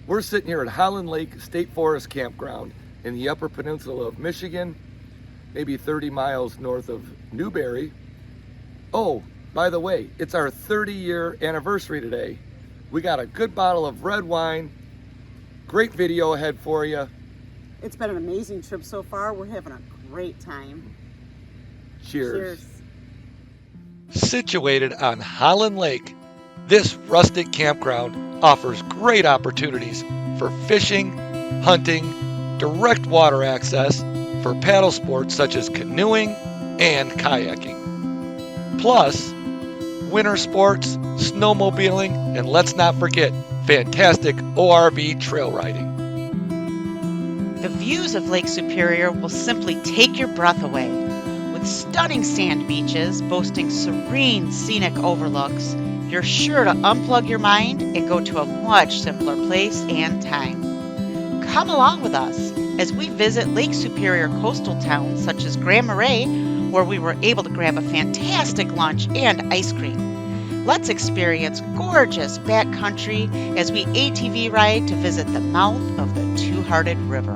We're sitting here at Holland Lake State Forest Campground in the Upper Peninsula of Michigan, maybe 30 miles north of Newberry. Oh, by the way, it's our 30-year anniversary today. We got a good bottle of red wine, great video ahead for you. It's been an amazing trip so far. We're having a great time. Cheers. Cheers. Situated on Holland Lake, this rustic campground offers great opportunities for fishing, hunting, direct water access for paddle sports such as canoeing and kayaking. Plus, winter sports, snowmobiling, and let's not forget, fantastic ORV trail riding. The views of Lake Superior will simply take your breath away. With stunning sand beaches boasting serene scenic overlooks, you're sure to unplug your mind and go to a much simpler place and time. Come along with us as we visit Lake Superior coastal towns such as Grand Marais, where we were able to grab a fantastic lunch and ice cream. Let's experience gorgeous backcountry as we ATV ride to visit the mouth of the Two-Hearted River.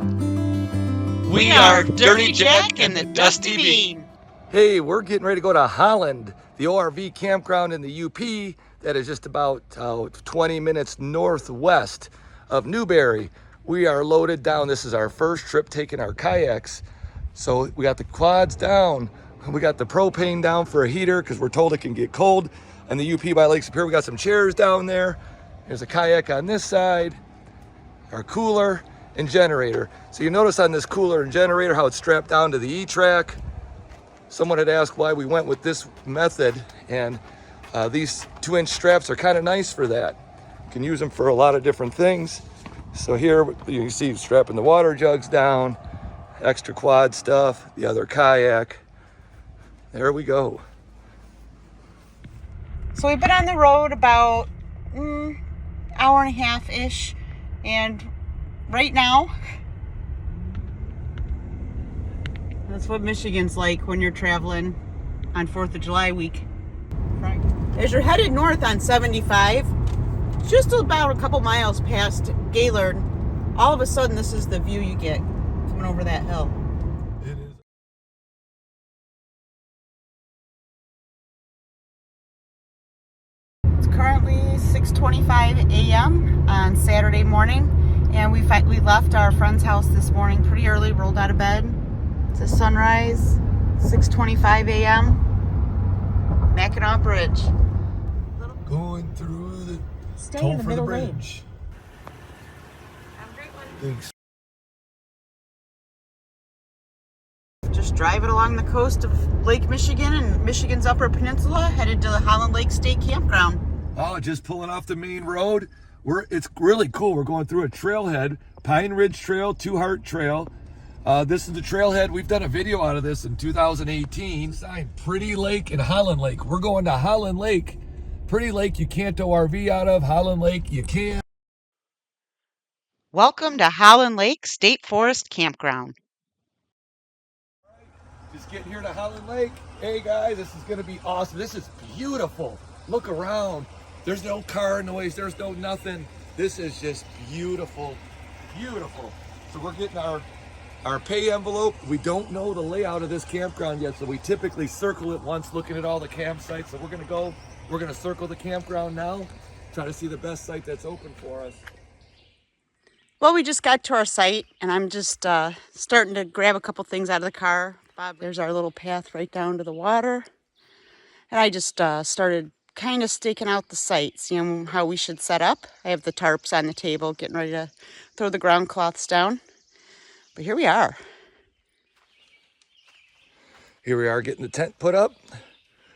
We are Dirty Jack and the Dusty Bean. Hey, we're getting ready to go to Holland, the ORV campground in the UP that is just about 20 minutes northwest of Newberry. We are loaded down. This is our first trip taking our kayaks. So we got the quads down. We got the propane down for a heater because we're told it can get cold. And the UP by Lake Superior, we got some chairs down there. There's a kayak on this side, our cooler and generator. So you notice on this cooler and generator how it's strapped down to the E-track. Someone had asked why we went with this method, and these 2-inch straps are kind of nice for that. You can use them for a lot of different things. So here you can see strapping the water jugs down, extra quad stuff, the other kayak. There we go. So we've been on the road about hour and a half-ish, and right now, that's what Michigan's like when you're traveling on 4th of July week. Right. As you're headed north on 75, just about a couple miles past Gaylord, all of a sudden this is the view you get coming over that hill. It is. It's currently 6:25 a.m. on Saturday morning, and we left our friend's house this morning pretty early, rolled out of bed. It's a sunrise, 6:25 a.m. Mackinac Bridge. Going through the Stay in the middle lane. Thanks. Just driving along the coast of Lake Michigan and Michigan's Upper Peninsula, headed to the Holland Lake State Campground. Oh, just pulling off the main road. It's really cool. We're going through a trailhead, Pine Ridge Trail, Two Heart Trail. This is the trailhead. We've done a video out of this in 2018. Sign Pretty Lake and Holland Lake. We're going to Holland Lake. Pretty Lake you can't ORV out of. Holland Lake you can. Welcome to Holland Lake State Forest Campground. Just getting here to Holland Lake. Hey guys, this is gonna be awesome. This is beautiful. Look around. There's no car noise, there's no nothing. This is just beautiful, beautiful. So we're getting our pay envelope. We don't know the layout of this campground yet, so we typically circle it once looking at all the campsites. So we're gonna circle the campground now, try to see the best site that's open for us. Well, we just got to our site, and I'm just starting to grab a couple things out of the car. Bob, there's our little path right down to the water. And I just started kind of staking out the site, seeing how we should set up. I have the tarps on the table, getting ready to throw the ground cloths down. But here we are. Here we are getting the tent put up.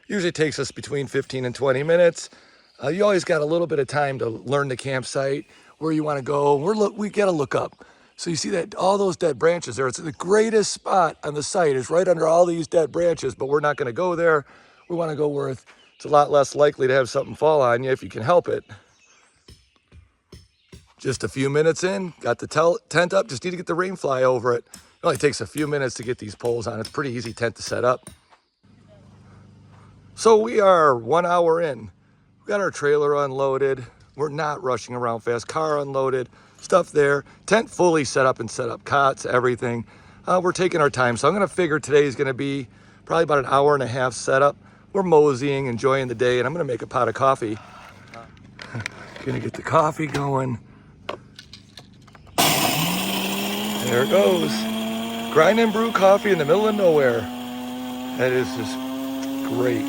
Usually takes us between 15 and 20 minutes. You always got a little bit of time to learn the campsite, where you want to go. We got to look up. So you see that all those dead branches there. It's the greatest spot on the site is right under all these dead branches, but we're not going to go there. We want to go where it's a lot less likely to have something fall on you if you can help it. Just a few minutes in, got the tent up. Just need to get the rain fly over it. It only takes a few minutes to get these poles on. It's a pretty easy tent to set up. So we are 1 hour in. We got our trailer unloaded. We're not rushing around fast. Car unloaded, stuff there. Tent fully set up and set up, cots, everything. We're taking our time. So I'm gonna figure today is gonna be probably about an hour and a half setup. We're moseying, enjoying the day, and I'm gonna make a pot of coffee. Gonna get the coffee going. There it goes. Grind and brew coffee in the middle of nowhere. That is just great.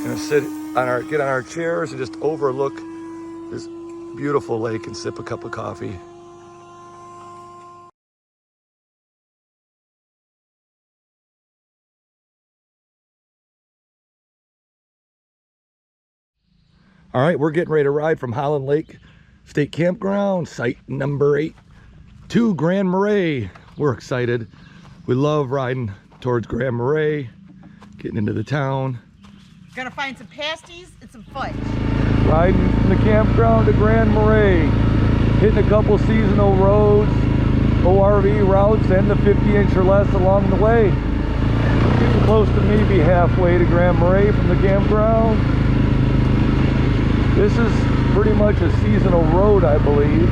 Gonna get on our chairs and just overlook this beautiful lake and sip a cup of coffee. All right, we're getting ready to ride from Holland Lake State Campground, site number 8, to Grand Marais. We're excited. We love riding towards Grand Marais, getting into the town. Gonna find some pasties and some fudge. Riding from the campground to Grand Marais, hitting a couple seasonal roads, ORV routes, and the 50-inch or less along the way. Getting close to maybe halfway to Grand Marais from the campground. This is pretty much a seasonal road, I believe.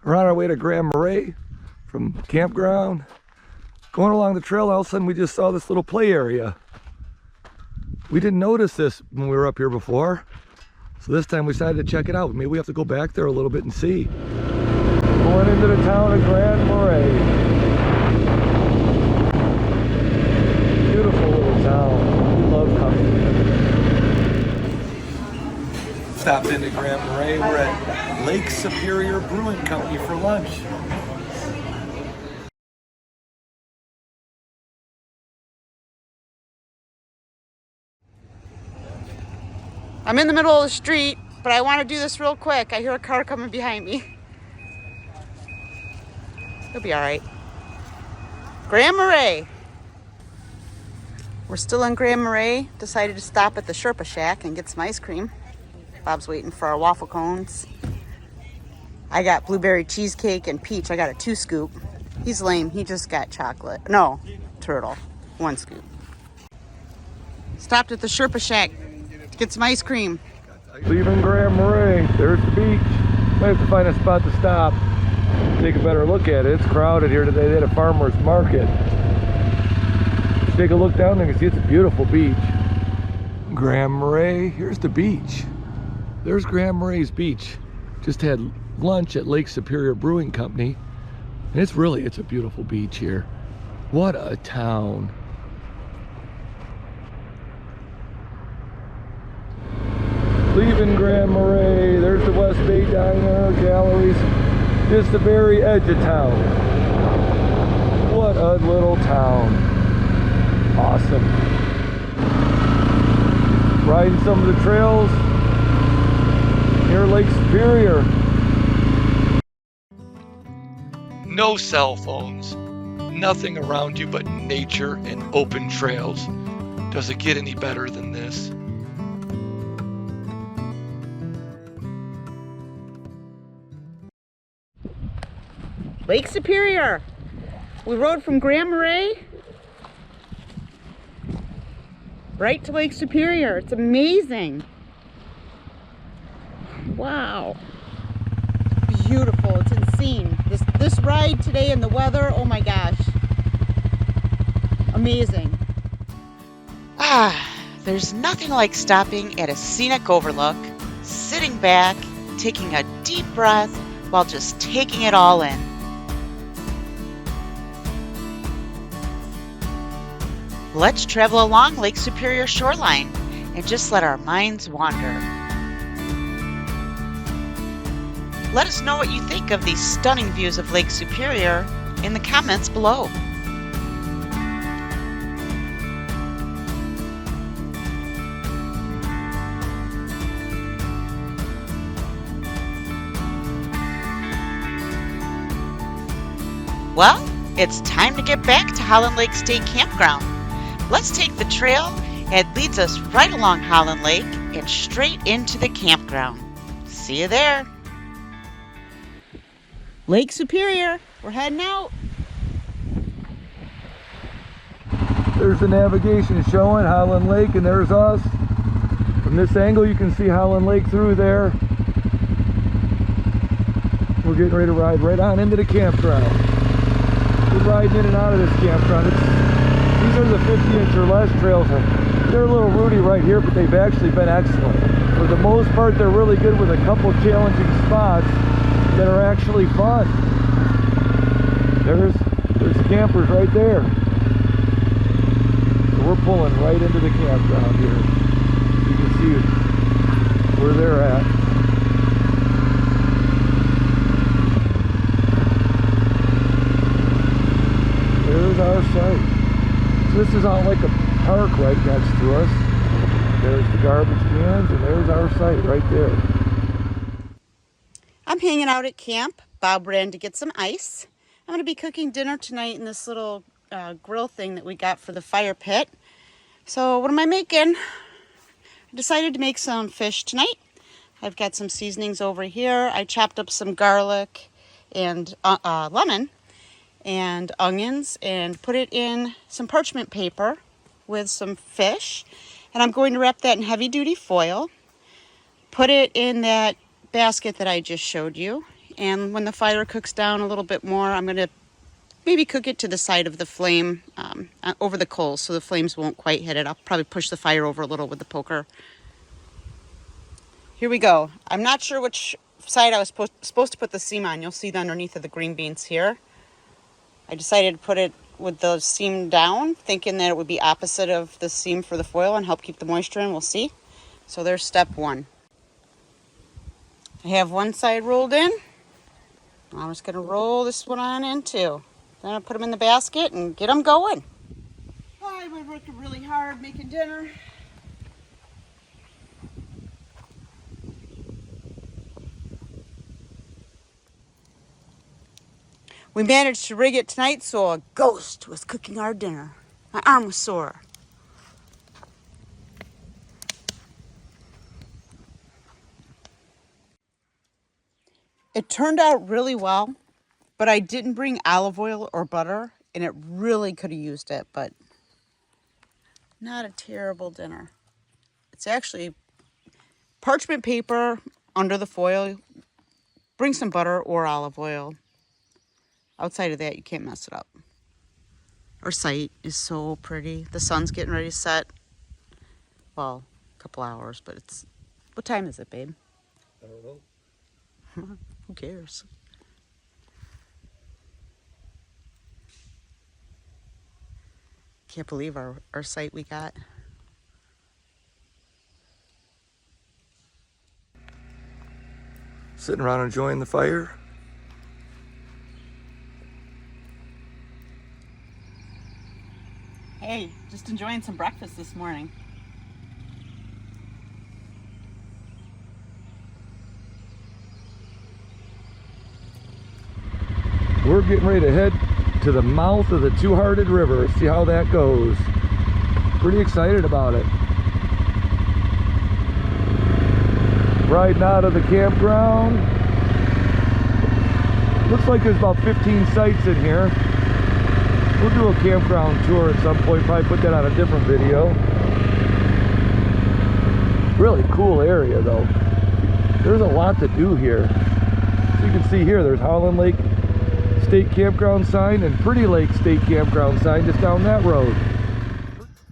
We're on our way to Grand Marais from campground. Going along the trail, all of a sudden we just saw this little play area. We didn't notice this when we were up here before. So this time we decided to check it out. Maybe we have to go back there a little bit and see. Going into the town of Grand Marais. Beautiful little town. We love coming here. Stopped into Grand Marais. We're at Lake Superior Brewing Company for lunch. I'm in the middle of the street, but I want to do this real quick. I hear a car coming behind me. It'll be all right. Grand Marais. We're still in Grand Marais. Decided to stop at the Sherpa Shack and get some ice cream. Bob's waiting for our waffle cones. I got blueberry cheesecake and peach. I got a 2 scoop. He's lame. He just got chocolate. No, turtle. 1 scoop. Stopped at the Sherpa Shack to get some ice cream. Leaving Grand Marais. There's the beach. Might have to find a spot to stop. Take a better look at it. It's crowded here today. They had a farmer's market. Let's take a look down there and see it's a beautiful beach. Grand Marais. Here's the beach. There's Grand Marais Beach. Just had lunch at Lake Superior Brewing Company. And it's a beautiful beach here. What a town. Leaving Grand Marais, there's the West Bay Diner, galleries, just the very edge of town. What a little town. Awesome. Riding some of the trails near Lake Superior. No cell phones, nothing around you but nature and open trails. Does it get any better than this? Lake Superior. We rode from Grand Marais right to Lake Superior. It's amazing. Wow. Beautiful. It's insane. This ride today and the weather, oh my gosh. Amazing. There's nothing like stopping at a scenic overlook, sitting back, taking a deep breath while just taking it all in. Let's travel along Lake Superior shoreline and just let our minds wander. Let us know what you think of these stunning views of Lake Superior in the comments below. Well, it's time to get back to Holland Lake State Campground. Let's take the trail that leads us right along Holland Lake and straight into the campground. See you there. Lake Superior, we're heading out. There's the navigation showing Holland Lake, and there's us. From this angle you can see Holland Lake through there. We're getting ready to ride right on into the campground. We're riding in and out of this campground. These are the 50-inch or less trails. They're a little rooty right here, but they've actually been excellent. For the most part, they're really good with a couple challenging spots that are actually fun. There's campers right there. So we're pulling right into the campground here. You can see where they're at. There's our site. So this is on like a park right next to us. There's the garbage cans, and there's our site right there. I'm hanging out at camp. Bob ran to get some ice. I'm going to be cooking dinner tonight in this little grill thing that we got for the fire pit. So what am I making? I decided to make some fish tonight. I've got some seasonings over here. I chopped up some garlic and lemon and onions and put it in some parchment paper with some fish. And I'm going to wrap that in heavy duty foil. Put it in that basket that I just showed you. And when the fire cooks down a little bit more, I'm going to maybe cook it to the side of the flame over the coals so the flames won't quite hit it. I'll probably push the fire over a little with the poker. Here we go. I'm not sure which side I was supposed to put the seam on. You'll see the underneath of the green beans here. I decided to put it with the seam down, thinking that it would be opposite of the seam for the foil and help keep the moisture in. We'll see. So there's step one. I have one side rolled in. I'm just going to roll this one on in too. Then I'll put them in the basket and get them going. I've been working really hard making dinner. We managed to rig it tonight so a ghost was cooking our dinner. My arm was sore. It turned out really well, but I didn't bring olive oil or butter, and it really could have used it, but not a terrible dinner. It's actually parchment paper under the foil. Bring some butter or olive oil. Outside of that, you can't mess it up. Our site is so pretty. The sun's getting ready to set. Well, a couple hours, but it's... What time is it, babe? I don't know. Who cares? Can't believe our site we got. Sitting around enjoying the fire. Hey, just enjoying some breakfast this morning. We're getting ready to head to the mouth of the Two-Hearted River. See how that goes. Pretty excited about it. Riding out of the campground. Looks like there's about 15 sites in here. We'll do a campground tour at some point, probably put that on a different video. Really cool area though. There's a lot to do here. So you can see here, there's Holland Lake State Campground sign and Pretty Lake State Campground sign just down that road.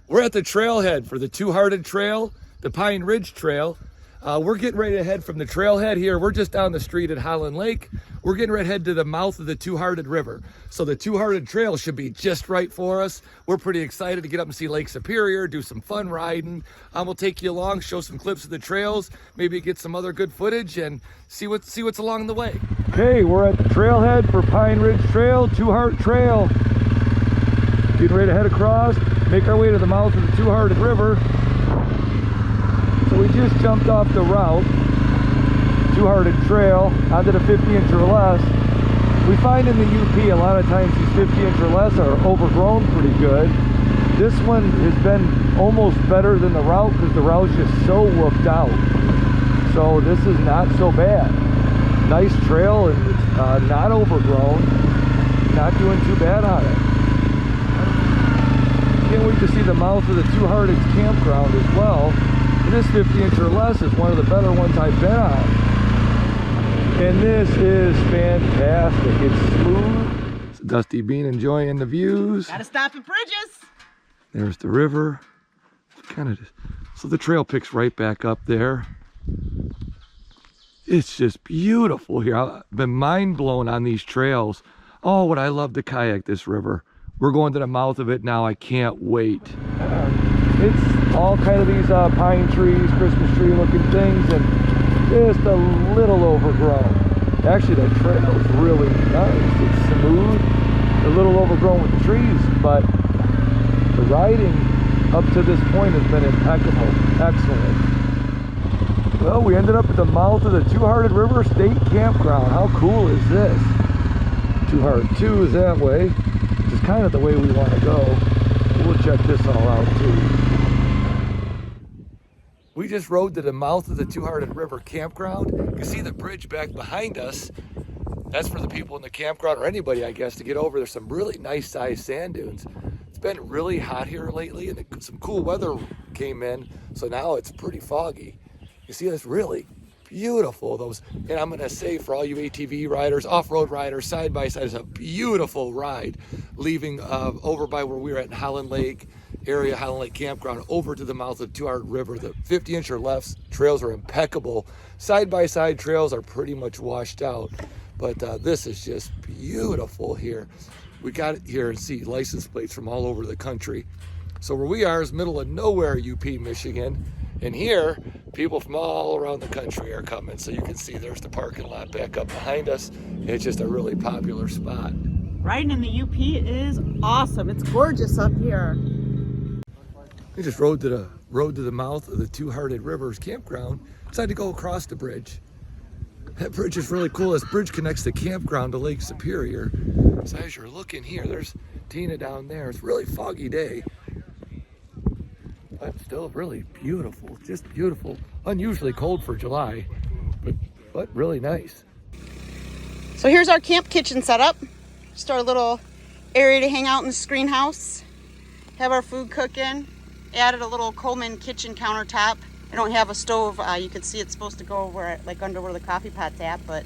We're at the trailhead for the Two-Hearted Trail, the Pine Ridge Trail. We're getting ready to head from the trailhead here. We're just down the street at Holland Lake. We're getting ready to head to the mouth of the Two-Hearted River. So the Two-Hearted Trail should be just right for us. We're pretty excited to get up and see Lake Superior, do some fun riding. We'll take you along, show some clips of the trails, maybe get some other good footage and see what's along the way. Okay, we're at the trailhead for Pine Ridge Trail, Two-Heart Trail. Getting ready to head across, make our way to the mouth of the Two-Hearted River. So we just jumped off the route, Two-Hearted Trail, onto the 50-inch or less. We find in the UP a lot of times these 50-inch or less are overgrown pretty good. This one has been almost better than the route because the route's just so whooped out. So this is not so bad. Nice trail and it's not overgrown. Not doing too bad on it. Can't wait to see the mouth of the Two Hearted campground as well. This 50-inch or less is one of the better ones I've been on. And this is fantastic. It's smooth. It's Dusty Bean enjoying the views. Gotta stop at Bridges. There's the river. Kind of just, so the trail picks right back up there. It's just beautiful here. I've been mind blown on these trails. Oh, would I love to kayak this river. We're going to the mouth of it now. I can't wait. It's all kind of these pine trees, Christmas tree looking things, and just a little overgrown. Actually, that trail is really nice. It's smooth, a little overgrown with the trees, but the riding up to this point has been impeccable. Excellent. Well, we ended up at the mouth of the Two Hearted River State Campground. How cool is this? Two Hearted 2 is that way, which is kind of the way we want to go. We'll check this all out too. We just rode to the mouth of the Two Hearted River Campground. You can see the bridge back behind us. That's for the people in the campground, or anybody, I guess, to get over. There's some really nice sized sand dunes. It's been really hot here lately, and some cool weather came in, so now it's pretty foggy. You see, it's really beautiful. Those, and I'm gonna say for all you ATV riders, off-road riders, side by side, it's a beautiful ride. Leaving over by where we were at in Holland Lake area, Holland Lake Campground, over to the mouth of Two Hearted River. The 50-inch or less trails are impeccable. Side by side trails are pretty much washed out, but this is just beautiful here. We got here and see license plates from all over the country. So where we are is middle of nowhere, UP, Michigan. And here, people from all around the country are coming. So you can see there's the parking lot back up behind us. It's just a really popular spot. Riding in the UP is awesome. It's gorgeous up here. We just rode to the mouth of the Two Hearted Rivers Campground. Decided to go across the bridge. That bridge is really cool. This bridge connects the campground to Lake Superior. So as you're looking here, there's Tina down there. It's a really foggy day, but still really beautiful. Just beautiful. Unusually cold for July, but really nice. So here's our camp kitchen setup. Just our little area to hang out in the screen house. Have our food cooking. Added a little Coleman kitchen countertop. I don't have a stove. You can see it's supposed to go where, like under where the coffee pot's at, but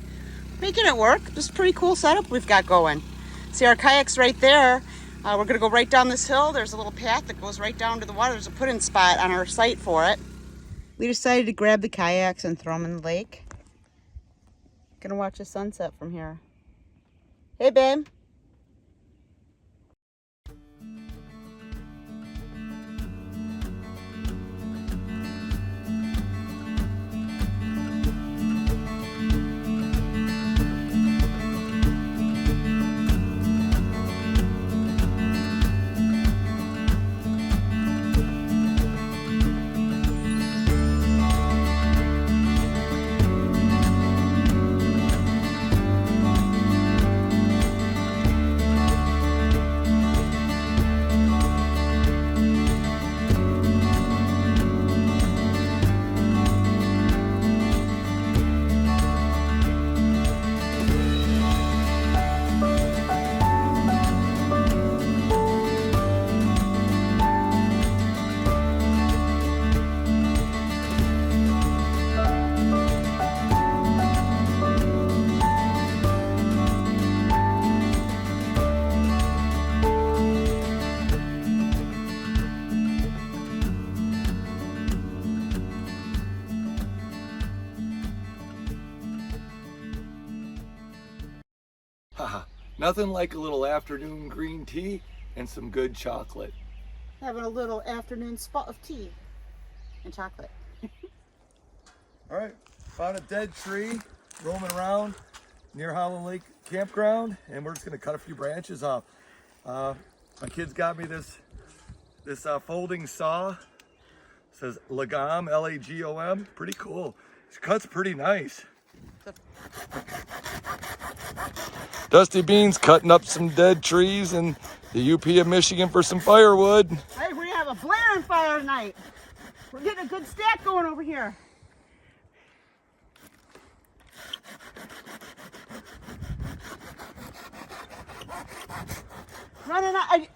making it work. Just a pretty cool setup we've got going. See our kayaks right there. We're gonna go right down this hill. There's a little path that goes right down to the water. There's a put-in spot on our site for it. We decided to grab the kayaks and throw them in the lake. Gonna watch the sunset from here. Hey, babe. Nothing like a little afternoon green tea and some good chocolate. Having a little afternoon spot of tea and chocolate. All right, found a dead tree roaming around near Holland Lake Campground, and we're just gonna cut a few branches off. My kids got me this folding saw. It says Lagom, L-A-G-O-M. Pretty cool. It cuts pretty nice. Dusty Bean's cutting up some dead trees and the UP of Michigan for some firewood. Hey, we're gonna have a blaring fire tonight. We're getting a good stack going over here.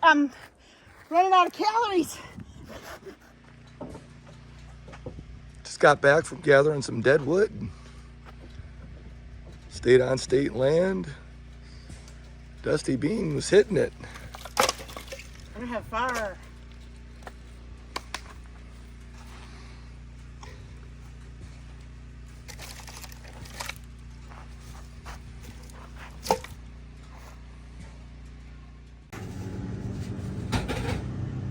I'm running out of calories. Just got back from gathering some dead wood. Stayed on state land. Dusty Bean was hitting it. We're gonna have fire.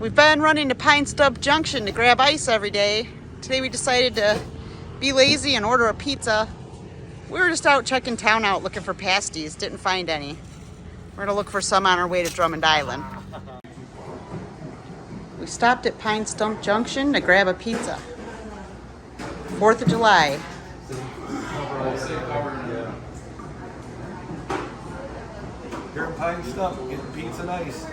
We've been running to Pine Stump Junction to grab ice every day. Today we decided to be lazy and order a pizza. We were just out checking town out looking for pasties, didn't find any. We're gonna look for some on our way to Drummond Island. We stopped at Pine Stump Junction to grab a pizza. 4th of July. Here in Pine Stump, getting pizza and ice.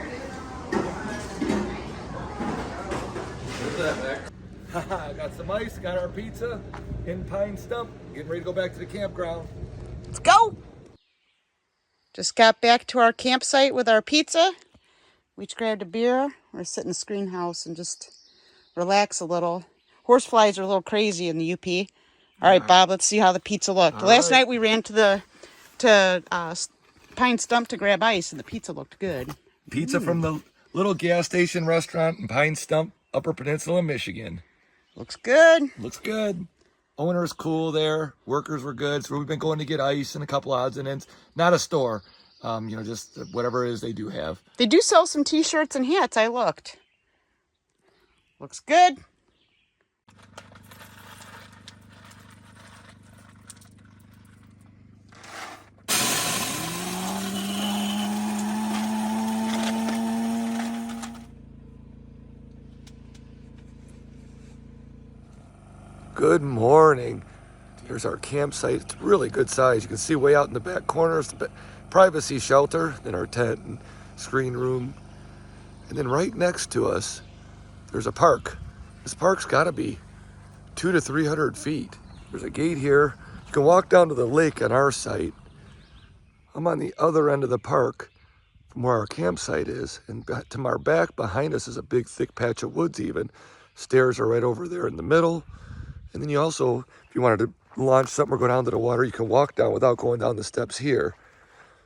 I got some ice, got our pizza in Pine Stump. Getting ready to go back to the campground. Let's go! Just got back to our campsite with our pizza. We each grabbed a beer. We're sitting in the screen house and just relax a little. Horseflies are a little crazy in the UP. All right, Bob, let's see how the pizza looked. Last night we ran to Pine Stump to grab ice, and the pizza looked good. Pizza from the little gas station restaurant in Pine Stump, Upper Peninsula, Michigan. Looks good. Looks good. Owner's cool there. Workers were good. So we've been going to get ice and a couple odds and ends. Not a store. Just whatever it is they do have. They do sell some t-shirts and hats. I looked. Looks good. Good morning. Here's our campsite. It's really good size. You can see way out in the back corner. It's the privacy shelter, then our tent and screen room. And then right next to us, there's a park. This park's gotta be 200 to 300 feet. There's a gate here. You can walk down to the lake on our site. I'm on the other end of the park from where our campsite is. And to our back behind us is a big thick patch of woods even. Stairs are right over there in the middle. And then you also, if you wanted to launch something or go down to the water, you can walk down without going down the steps here.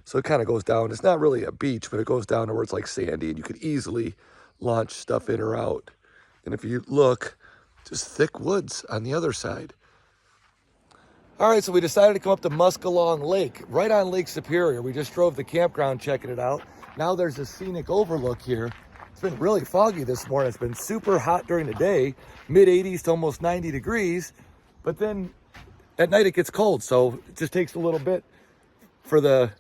So it kind of goes down. It's not really a beach, but it goes down to where it's like sandy, and you could easily launch stuff in or out. And if you look, just thick woods on the other side. All right, so we decided to come up to Muskalong Lake, right on Lake Superior. We just drove the campground checking it out. Now there's a scenic overlook here. It's been really foggy this morning. It's been super hot during the day, mid 80s to almost 90 degrees. But then at night it gets cold, so it just takes a little bit for the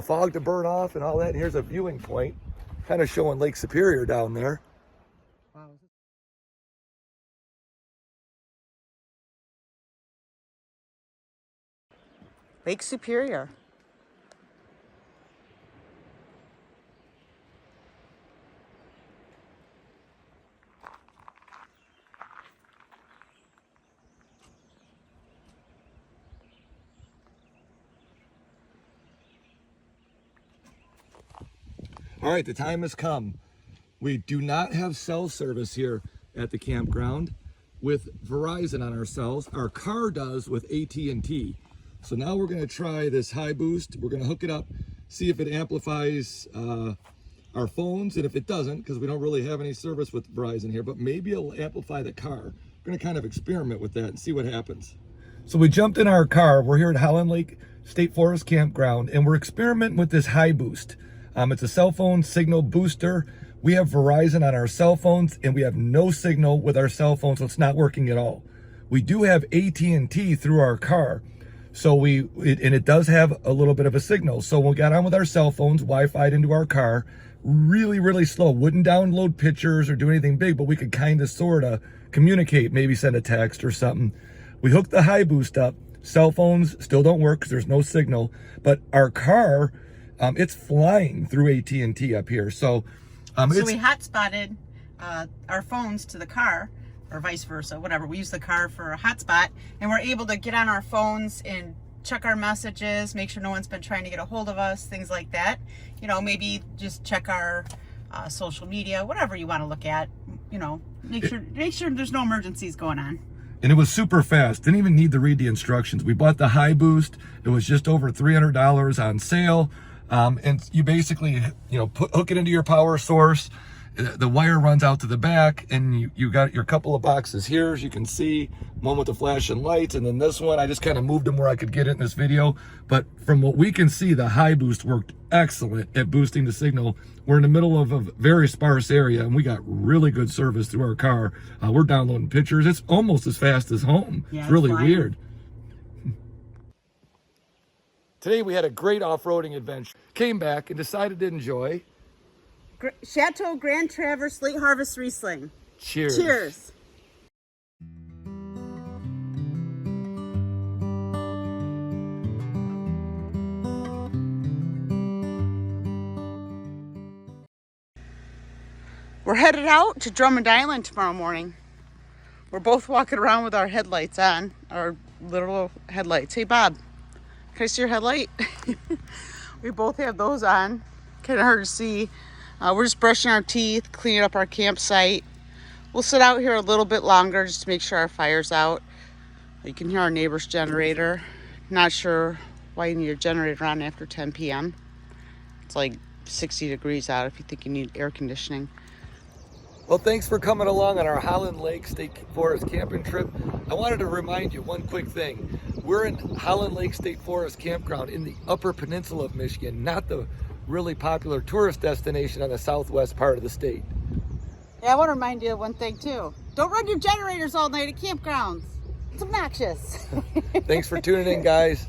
fog to burn off and all that. And here's a viewing point, kind of showing Lake Superior down there. Lake Superior. All right, the time has come. We do not have cell service here at the campground with Verizon on our cells. Our car does with AT&T. So now we're gonna try this high boost. We're gonna hook it up, see if it amplifies our phones, and if it doesn't, because we don't really have any service with Verizon here, but maybe it'll amplify the car. We're gonna kind of experiment with that and see what happens. So we jumped in our car. We're here at Holland Lake State Forest Campground, and we're experimenting with this high boost. It's a cell phone signal booster. We have Verizon on our cell phones, and we have no signal with our cell phones, so it's not working at all. We do have AT&T through our car, so it does have a little bit of a signal. So we got on with our cell phones, Wi-Fi'd into our car, really, really slow. Wouldn't download pictures or do anything big, but we could kind of, sort of communicate, maybe send a text or something. We hooked the high boost up. Cell phones still don't work because there's no signal, but our car it's flying through AT&T up here. So, so we hotspotted our phones to the car, or vice versa, whatever. We use the car for a hotspot, and we're able to get on our phones and check our messages, make sure no one's been trying to get a hold of us, things like that. You know, maybe just check our social media, whatever you want to look at. You know, make sure there's no emergencies going on. And it was super fast. Didn't even need to read the instructions. We bought the high boost. It was just over $300 on sale. And you basically, you know, hook it into your power source. The wire runs out to the back, and you got your couple of boxes here, as you can see, one with the flashing lights, and then this one, I just kind of moved them where I could get it in this video. But from what we can see, the high boost worked excellent at boosting the signal. We're in the middle of a very sparse area, and we got really good service through our car. We're downloading pictures. It's almost as fast as home. Yeah, it's really weird. Today we had a great off-roading adventure. Came back and decided to enjoy Chateau Grand Traverse Late Harvest Riesling. Cheers. Cheers. We're headed out to Drummond Island tomorrow morning. We're both walking around with our headlights on, our little headlights. Hey, Bob, can I see your headlight? We both have those on. Kind of hard to see. We're just brushing our teeth, cleaning up our campsite. We'll sit out here a little bit longer just to make sure our fire's out. You can hear our neighbor's generator. Not sure why you need a generator on after 10 p.m. It's like 60 degrees out if you think you need air conditioning. Well, thanks for coming along on our Holland Lake State Forest camping trip. I wanted to remind you one quick thing. We're in Holland Lake State Forest Campground in the Upper Peninsula of Michigan, not the really popular tourist destination on the southwest part of the state. Yeah, I want to remind you of one thing too. Don't run your generators all night at campgrounds. It's obnoxious. Thanks for tuning in, guys.